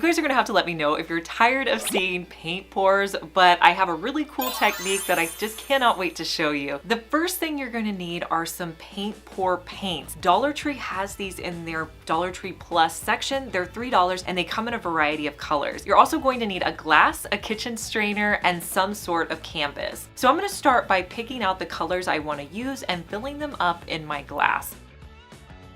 guys are gonna have to let me know if you're tired of seeing paint pours, but I have a really cool technique that I just cannot wait to show you. The first thing you're gonna need are some paint pour paints. Dollar Tree has these in their Dollar Tree Plus section. They're $3 and they come in a variety of colors. You're also going to need a glass, a kitchen strainer, and some sort of canvas. So I'm gonna start by picking out the colors I wanna use and filling them up in my glass.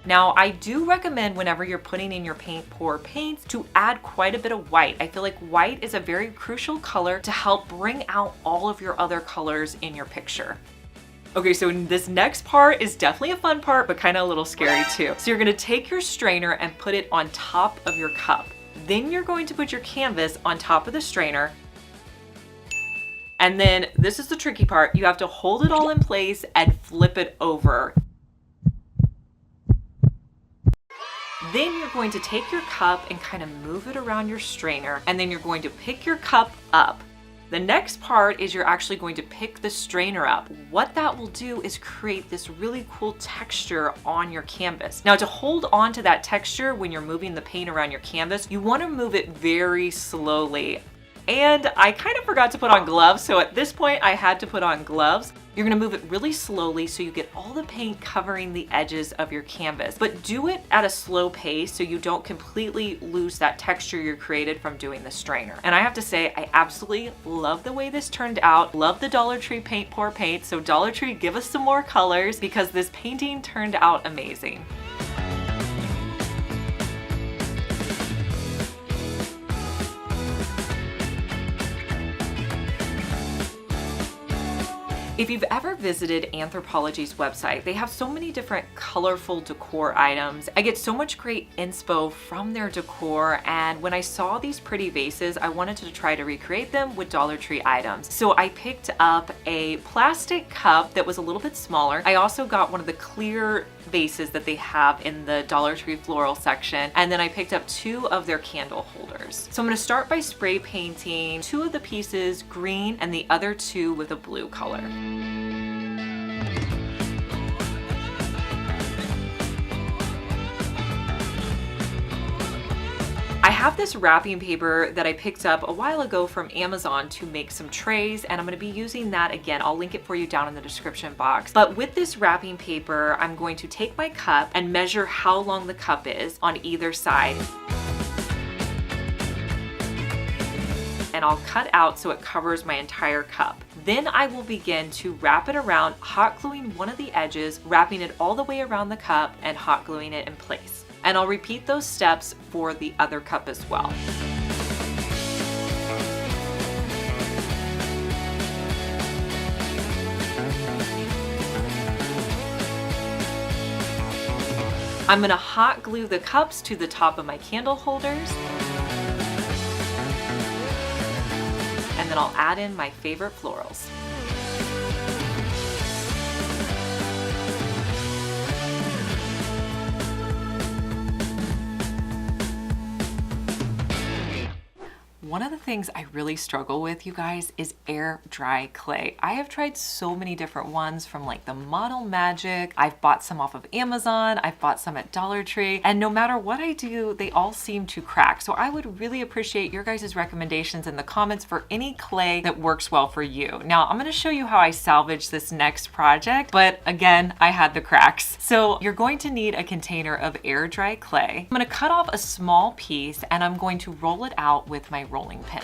Now, I do recommend whenever you're putting in your paint pour paints to add quite a bit of white. I feel like white is a very crucial color to help bring out all of your other colors in your picture. Okay, so this next part is definitely a fun part, but kind of a little scary too. So you're gonna take your strainer and put it on top of your cup. Then you're going to put your canvas on top of the strainer. And then this is the tricky part. You have to hold it all in place and flip it over. Then you're going to take your cup and kind of move it around your strainer, and then you're going to pick your cup up. The next part is you're actually going to pick the strainer up. What that will do is create this really cool texture on your canvas. Now, to hold on to that texture when you're moving the paint around your canvas, you want to move it very slowly. And I kind of forgot to put on gloves, so at this point I had to put on gloves. You're gonna move it really slowly so you get all the paint covering the edges of your canvas, but do it at a slow pace so you don't completely lose that texture you created from doing the strainer. And I have to say, I absolutely love the way this turned out. Love the Dollar Tree paint pour paint. So Dollar Tree, give us some more colors because this painting turned out amazing. If you've ever visited Anthropologie's website, they have so many different colorful decor items. I get so much great inspo from their decor, and when I saw these pretty vases, I wanted to try to recreate them with Dollar Tree items. So I picked up a plastic cup that was a little bit smaller. I also got one of the clear vases that they have in the Dollar Tree floral section, and then I picked up 2 of their candle holders. So I'm going to start by spray painting 2 of the pieces green and the other 2 with a blue color. I have this wrapping paper that I picked up a while ago from Amazon to make some trays, and I'm going to be using that again. I'll link it for you down in the description box. But with this wrapping paper, I'm going to take my cup and measure how long the cup is on either side. And I'll cut out so it covers my entire cup. Then I will begin to wrap it around, hot gluing one of the edges, wrapping it all the way around the cup and hot gluing it in place. And I'll repeat those steps for the other cup as well. I'm gonna hot glue the cups to the top of my candle holders. And then I'll add in my favorite florals. One of the things I really struggle with, you guys, is air dry clay. I have tried so many different ones from like the Model Magic. I've bought some off of Amazon. I've bought some at Dollar Tree. And no matter what I do, they all seem to crack. So I would really appreciate your guys' recommendations in the comments for any clay that works well for you. Now, I'm gonna show you how I salvage this next project, but again, I had the cracks. So you're going to need a container of air dry clay. I'm gonna cut off a small piece and I'm going to roll it out with my rolling pin.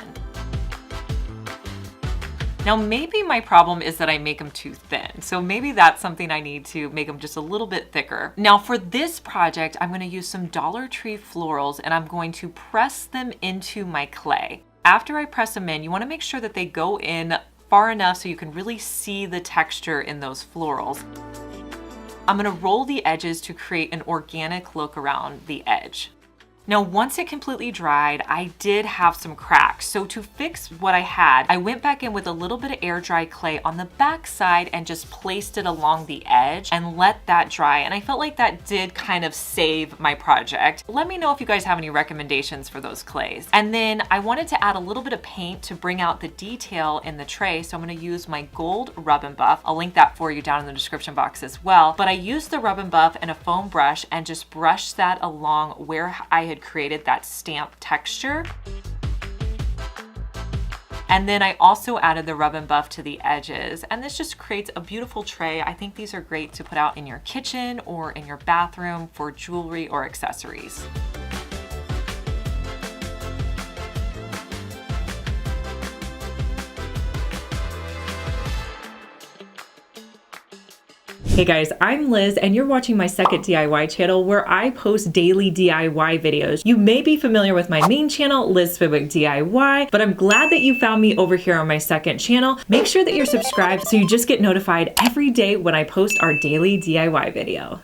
Now, maybe my problem is that I make them too thin. So maybe that's something I need to make them just a little bit thicker. Now for this project, I'm gonna use some Dollar Tree florals and I'm going to press them into my clay. After I press them in, you wanna make sure that they go in far enough so you can really see the texture in those florals. I'm gonna roll the edges to create an organic look around the edge. Now, once it completely dried, I did have some cracks. So to fix what I had, I went back in with a little bit of air dry clay on the back side and just placed it along the edge and let that dry. And I felt like that did kind of save my project. Let me know if you guys have any recommendations for those clays. And then I wanted to add a little bit of paint to bring out the detail in the tray. So I'm gonna use my gold Rub and Buff. I'll link that for you down in the description box as well. But I used the Rub and Buff and a foam brush and just brushed that along where I had had created that stamp texture. And then I also added the rub and buff to the edges, and this just creates a beautiful tray. I think these are great to put out in your kitchen or in your bathroom for jewelry or accessories. Hey guys, I'm Liz and you're watching my second DIY channel where I post daily DIY videos. You may be familiar with my main channel, Liz Fenwick DIY, but I'm glad that you found me over here on my second channel. Make sure that you're subscribed so you just get notified every day when I post our daily DIY video.